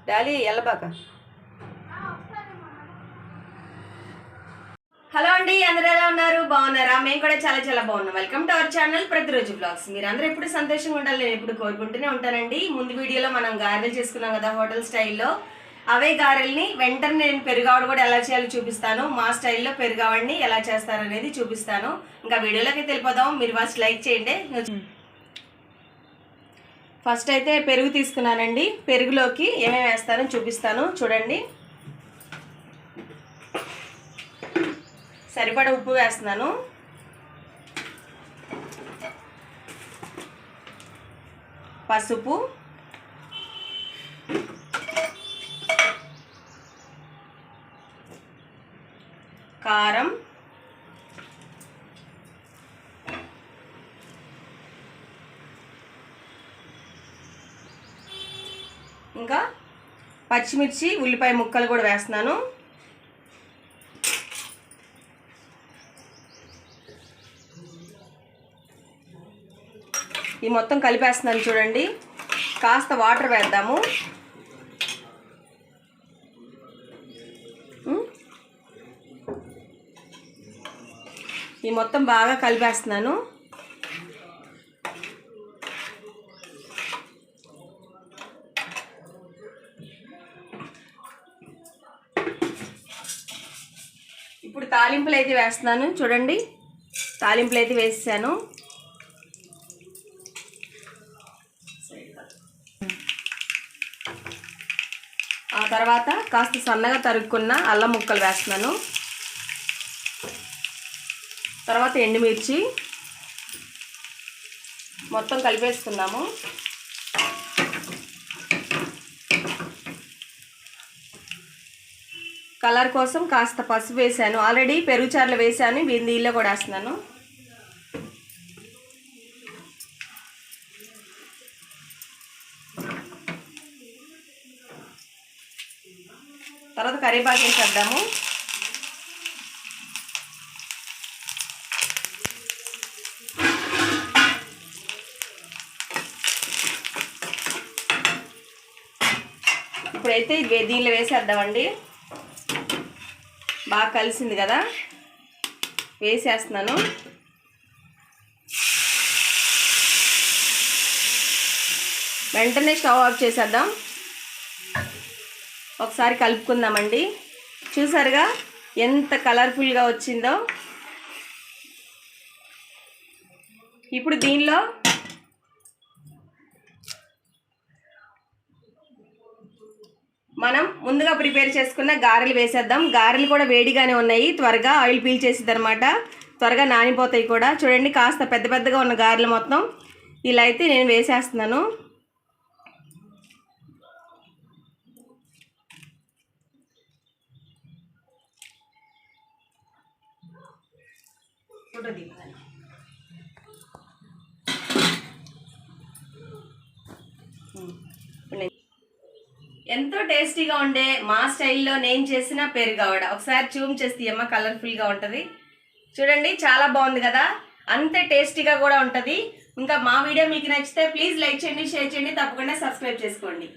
Dolly ఎల్లబాక. Hello అండి, అందరూ ఎలా ఉన్నారు? బాగున్నారా? మేము కూడా చాలా చాలా బాగున్నాం. వెల్కమ్ టు అవర్ ఛానల్ ప్రతిరోజు బ్లాగ్స్. మీరు అందరూ ఎప్పుడు సంతోషంగా ఉండాలి, నేను ఎప్పుడు కోరుకుంటూనే ఉంటానండి. ముందు వీడియోలో మనం గారెలు చేసుకున్నాం కదా హోటల్ స్టైల్లో. అవే గారెల్ని వెంటనే నేను పెరుగావడ కూడా ఎలా చేయాలో చూపిస్తాను. మా స్టైల్లో పెరుగావడిని ఎలా చేస్తారనేది చూపిస్తాను. ఇంకా వీడియోలోకి వెళ్ళిపోదాం. మీరు ఫస్ట్ లైక్ చేయండి. ఫస్ట్ అయితే పెరుగు తీసుకున్నానండి. పెరుగులోకి ఏమేమి వేస్తానో చూపిస్తాను చూడండి. సరిపడా ఉప్పు వేస్తున్నాను. పసుపు, కారం, ఇంకా పచ్చిమిర్చి, ఉల్లిపాయ ముక్కలు కూడా వేస్తున్నాను. ఈ మొత్తం కలిపేస్తున్నాను చూడండి. కాస్త వాటర్ వేద్దాము. ఈ మొత్తం బాగా కలిపేస్తున్నాను. ఇప్పుడు తాలింపులు అయితే వేస్తున్నాను చూడండి. తాలింపులు అయితే వేసాను. ఆ తర్వాత కాస్త సన్నగా తరుక్కున్న అల్లం ముక్కలు వేస్తున్నాను. తర్వాత ఎండుమిర్చి మొత్తం కలిపేసుకుందాము. కలర్ కోసం కాస్త పసుపు వేసాను. ఆల్రెడీ పెరుగు చారులో వేసాను. దీనిలో కూడా వేస్తున్నాను. తర్వాత కరివేపాకు వేసేద్దాము. ఇప్పుడైతే దీనిలో వేసేద్దామండి. బాగా కలిసింది కదా, వేసేస్తున్నాను. వెంటనే స్టవ్ ఆఫ్ చేసేద్దాం. ఒకసారి కలుపుకుందామండి. చూసారుగా ఎంత కలర్ఫుల్గా వచ్చిందో. ఇప్పుడు దీనిలో మనం ముందుగా ప్రిపేర్ చేసుకున్న గారెలు వేసేద్దాం. గారెలు కూడా వేడిగానే ఉన్నాయి. త్వరగా ఆయిల్ పీల్చేసిద్ది అనమాట. త్వరగా నానిపోతాయి కూడా. చూడండి కాస్త పెద్ద పెద్దగా ఉన్న గారెలు మొత్తం ఇలా అయితే నేను వేసేస్తున్నాను. ఎంతో టేస్టీగా ఉండే మా స్టైల్లో నేను చేసిన పెరుగావడ ఒకసారి చూపించేస్తే అమ్మ, కలర్ఫుల్గా ఉంటుంది చూడండి. చాలా బాగుంది కదా, అంతే టేస్టీగా కూడా ఉంటుంది. ఇంకా మా వీడియో మీకు నచ్చితే ప్లీజ్ లైక్ చేయండి, షేర్ చేయండి, తప్పకుండా సబ్స్క్రైబ్ చేసుకోండి.